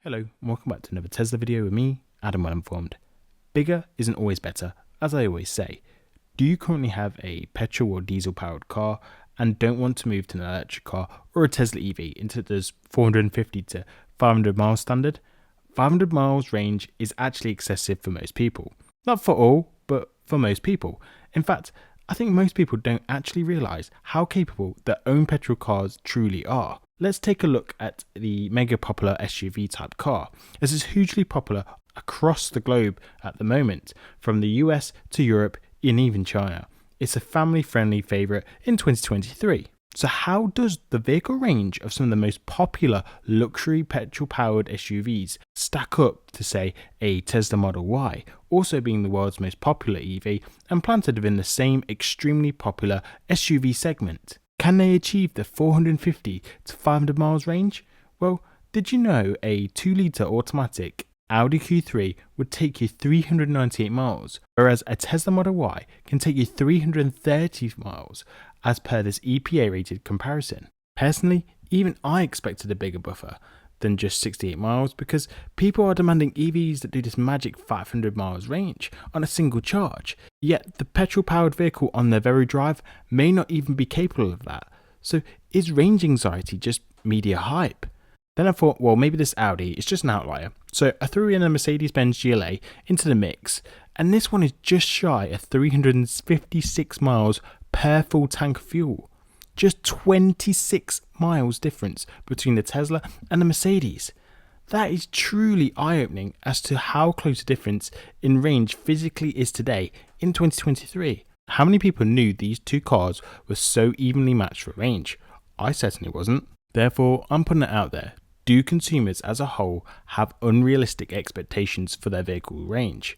Hello and welcome back to another Tesla video with me, Adam Well Informed. Bigger isn't always better, as I always say. Do you currently have a petrol or diesel powered car and don't want to move to an electric car or a Tesla EV into those 450 to 500 miles standard? 500 miles range is actually excessive for most people. Not for all, but for most people. In fact, I think most people don't actually realise how capable their own petrol cars truly are. Let's take a look at the mega popular SUV type car, as it's hugely popular across the globe at the moment, from the US to Europe and even China. It's a family friendly favourite in 2023. So how does the vehicle range of some of the most popular luxury petrol powered SUVs stack up to, say, a Tesla Model Y, also being the world's most popular EV and planted within the same extremely popular SUV segment? Can they achieve the 450 to 500 miles range? Well, did you know a 2-litre automatic Audi Q3 would take you 398 miles, whereas a Tesla Model Y can take you 330 miles as per this EPA rated comparison? Personally, even I expected a bigger buffer than just 68 miles because people are demanding EVs that do this magic 500 miles range on a single charge, yet the petrol powered vehicle on their very drive may not even be capable of that. So is range anxiety just media hype? Then I thought, well, maybe this Audi is just an outlier, so I threw in a Mercedes-Benz GLA into the mix, and this one is just shy of 356 miles per full tank of fuel. Just 26 miles difference between the Tesla and the Mercedes. That is truly eye-opening as to how close a difference in range physically is today in 2023. How many people knew these two cars were so evenly matched for range? I certainly wasn't. Therefore, I'm putting it out there. Do consumers as a whole have unrealistic expectations for their vehicle range?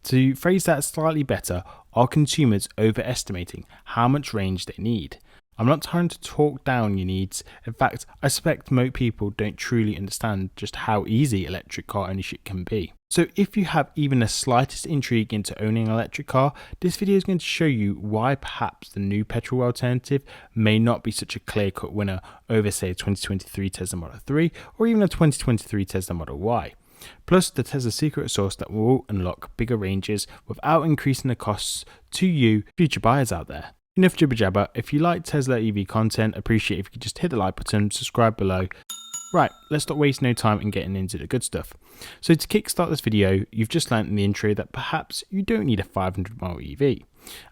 To phrase that slightly better, are consumers overestimating how much range they need? I'm not trying to talk down your needs. In fact, I suspect most people don't truly understand just how easy electric car ownership can be. So if you have even the slightest intrigue into owning an electric car, this video is going to show you why perhaps the new petrol alternative may not be such a clear-cut winner over, say, a 2023 Tesla Model 3 or even a 2023 Tesla Model Y. Plus the Tesla secret sauce that will unlock bigger ranges without increasing the costs to you future buyers out there. Enough jibber jabber. If you like Tesla EV content, appreciate if you could just hit the like button, subscribe below. Right, let's not waste no time in getting into the good stuff. So to kickstart this video, you've just learnt in the intro that perhaps you don't need a 500 mile EV.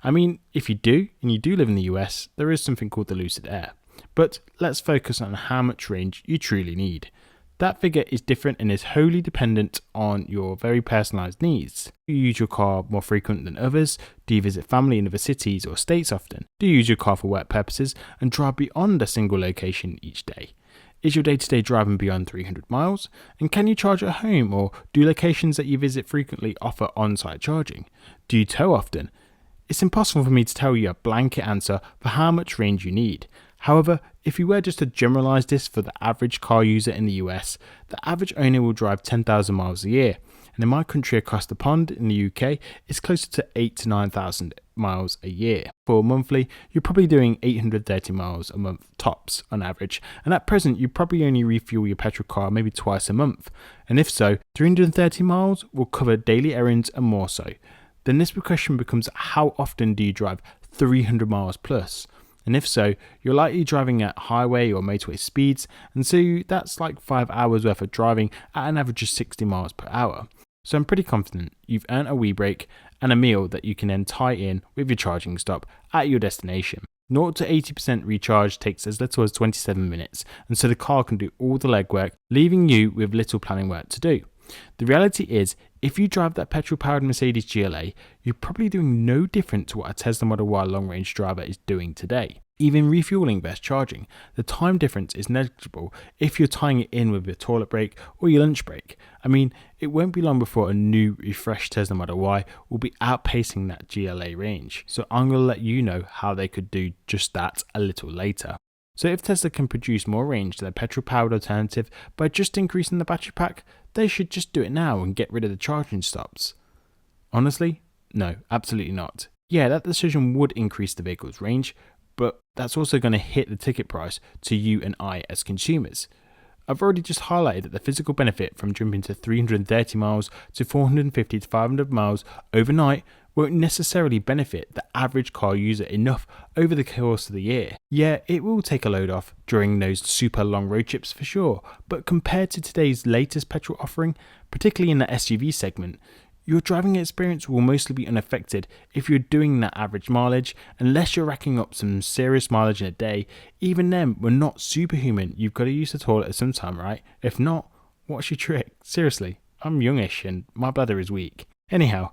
I mean, if you do, and you do live in the US, there is something called the Lucid Air. But let's focus on how much range you truly need. That figure is different and is wholly dependent on your very personalised needs. Do you use your car more frequent than others? Do you visit family in other cities or states often? Do you use your car for work purposes and drive beyond a single location each day? Is your day-to-day driving beyond 300 miles? And can you charge at home, or do locations that you visit frequently offer on-site charging? Do you tow often? It's impossible for me to tell you a blanket answer for how much range you need. However, if you were just to generalise this for the average car user in the US, the average owner will drive 10,000 miles a year, and in my country across the pond in the UK, it's closer to 8,000 to 9,000 miles a year. For monthly, you're probably doing 830 miles a month tops on average, and at present you probably only refuel your petrol car maybe twice a month, and if so, 330 miles will cover daily errands and more so. Then this question becomes, how often do you drive 300 miles plus? And if so, you're likely driving at highway or motorway speeds, and so that's like 5 hours worth of driving at an average of 60 miles per hour. So I'm pretty confident you've earned a wee break and a meal that you can then tie in with your charging stop at your destination. 0 to 80% recharge takes as little as 27 minutes, and so the car can do all the legwork, leaving you with little planning work to do. The reality is, if you drive that petrol-powered Mercedes GLA, you're probably doing no different to what a Tesla Model Y long-range driver is doing today. Even refueling versus charging, the time difference is negligible if you're tying it in with your toilet break or your lunch break. I mean, it won't be long before a new refreshed Tesla Model Y will be outpacing that GLA range. So I'm going to let you know how they could do just that a little later. So if Tesla can produce more range than a petrol-powered alternative by just increasing the battery pack, they should just do it now and get rid of the charging stops. Honestly, no, absolutely not. Yeah, that decision would increase the vehicle's range, but that's also going to hit the ticket price to you and I as consumers. I've already just highlighted that the physical benefit from jumping to 330 miles to 450 to 500 miles overnight won't necessarily benefit the average car user enough over the course of the year. Yeah, it will take a load off during those super long road trips for sure, but compared to today's latest petrol offering, particularly in the SUV segment, your driving experience will mostly be unaffected if you're doing that average mileage, unless you're racking up some serious mileage in a day. Even then, we're not superhuman. You've got to use the toilet at some time, right? If not, what's your trick? Seriously, I'm youngish and my bladder is weak. Anyhow,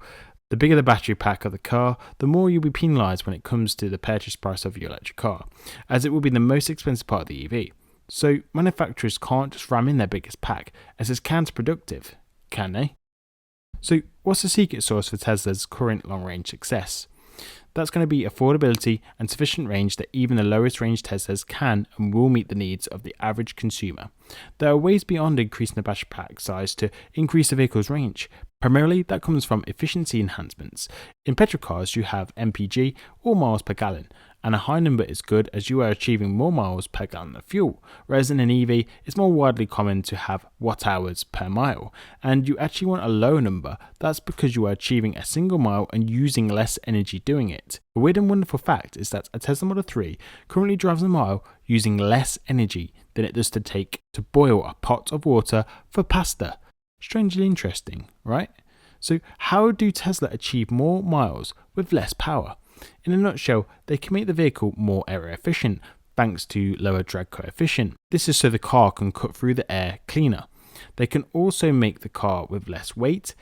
the bigger the battery pack of the car, the more you'll be penalised when it comes to the purchase price of your electric car, as it will be the most expensive part of the EV. So manufacturers can't just ram in their biggest pack, as it's counterproductive, can they? So what's the secret sauce for Tesla's current long-range success? That's going to be affordability and sufficient range that even the lowest range Teslas can and will meet the needs of the average consumer. There are ways beyond increasing the battery pack size to increase the vehicle's range. Primarily, that comes from efficiency enhancements. In petrol cars, you have MPG, or miles per gallon, and a high number is good as you are achieving more miles per gallon of fuel, whereas in an EV, it's more widely common to have watt hours per mile, and you actually want a lower number. That's because you are achieving a single mile and using less energy doing it. A weird and wonderful fact is that a Tesla Model 3 currently drives a mile using less energy than it does to take to boil a pot of water for pasta. Strangely interesting, right? So how do Tesla achieve more miles with less power? In a nutshell, they can make the vehicle more air efficient thanks to lower drag coefficient. This is so the car can cut through the air cleaner. They can also make the car with less weight.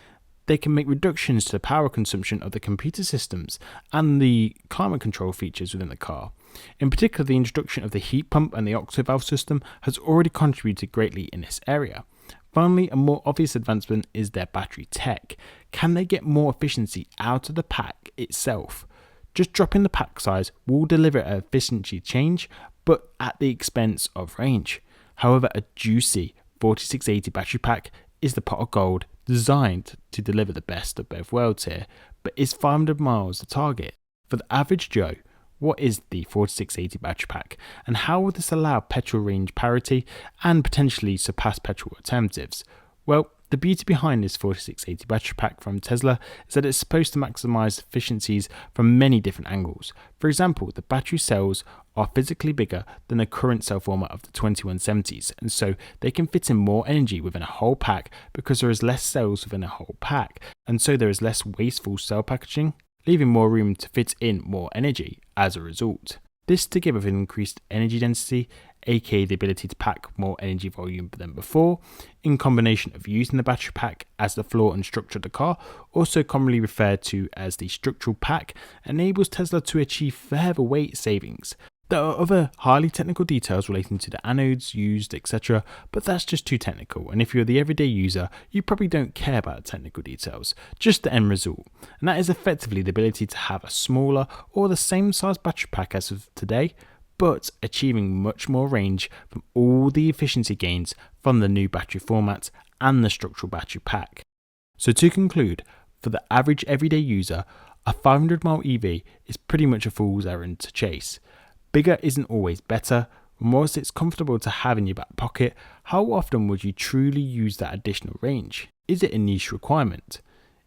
They can make reductions to the power consumption of the computer systems and the climate control features within the car. In particular, the introduction of the heat pump and the octave valve system has already contributed greatly in this area. Finally, a more obvious advancement is their battery tech. Can they get more efficiency out of the pack itself? Just dropping the pack size will deliver an efficiency change, but at the expense of range. However, a juicy 4680 battery pack is the pot of gold designed to deliver the best of both worlds here. But is 500 miles the target? For the average Joe, what is the 4680 battery pack, and how will this allow petrol range parity and potentially surpass petrol alternatives? Well, the beauty behind this 4680 battery pack from Tesla is that it's supposed to maximize efficiencies from many different angles. For example, the battery cells are physically bigger than the current cell format of the 2170s, and so they can fit in more energy within a whole pack because there is less cells within a whole pack, and so there is less wasteful cell packaging, leaving more room to fit in more energy as a result. This, together with increased energy density, aka the ability to pack more energy volume than before, in combination of using the battery pack as the floor and structure of the car, also commonly referred to as the structural pack, enables Tesla to achieve further weight savings. There are other highly technical details relating to the anodes used, etc., but that's just too technical, and if you're the everyday user, you probably don't care about the technical details, just the end result, and that is effectively the ability to have a smaller or the same size battery pack as of today, but achieving much more range from all the efficiency gains from the new battery format and the structural battery pack. So to conclude, for the average everyday user, a 500 mile EV is pretty much a fool's errand to chase. Bigger isn't always better. Whilst it's comfortable to have in your back pocket, how often would you truly use that additional range? Is it a niche requirement?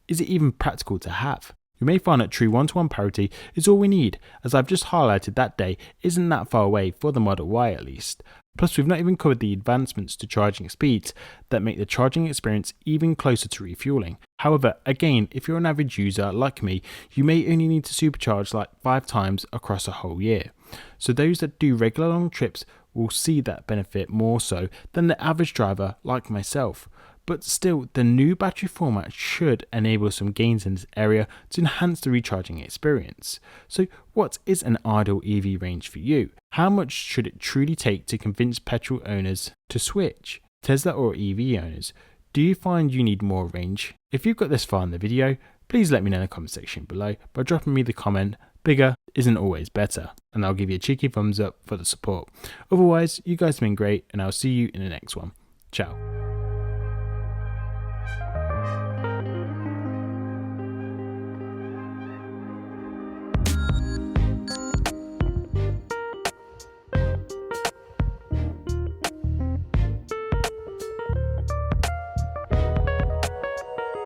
Is it even practical to have? You may find that true one-to-one parity is all we need, as I've just highlighted that day isn't that far away for the Model Y at least. Plus, we've not even covered the advancements to charging speeds that make the charging experience even closer to refueling. However, again, if you're an average user like me, you may only need to supercharge like 5 times across a whole year. So those that do regular long trips will see that benefit more so than the average driver like myself. But still, the new battery format should enable some gains in this area to enhance the recharging experience. So what is an ideal EV range for you? How much should it truly take to convince petrol owners to switch? Tesla or EV owners, do you find you need more range? If you've got this far in the video, please let me know in the comment section below by dropping me the comment, bigger isn't always better, and I'll give you a cheeky thumbs up for the support. Otherwise, you guys have been great, and I'll see you in the next one. Ciao.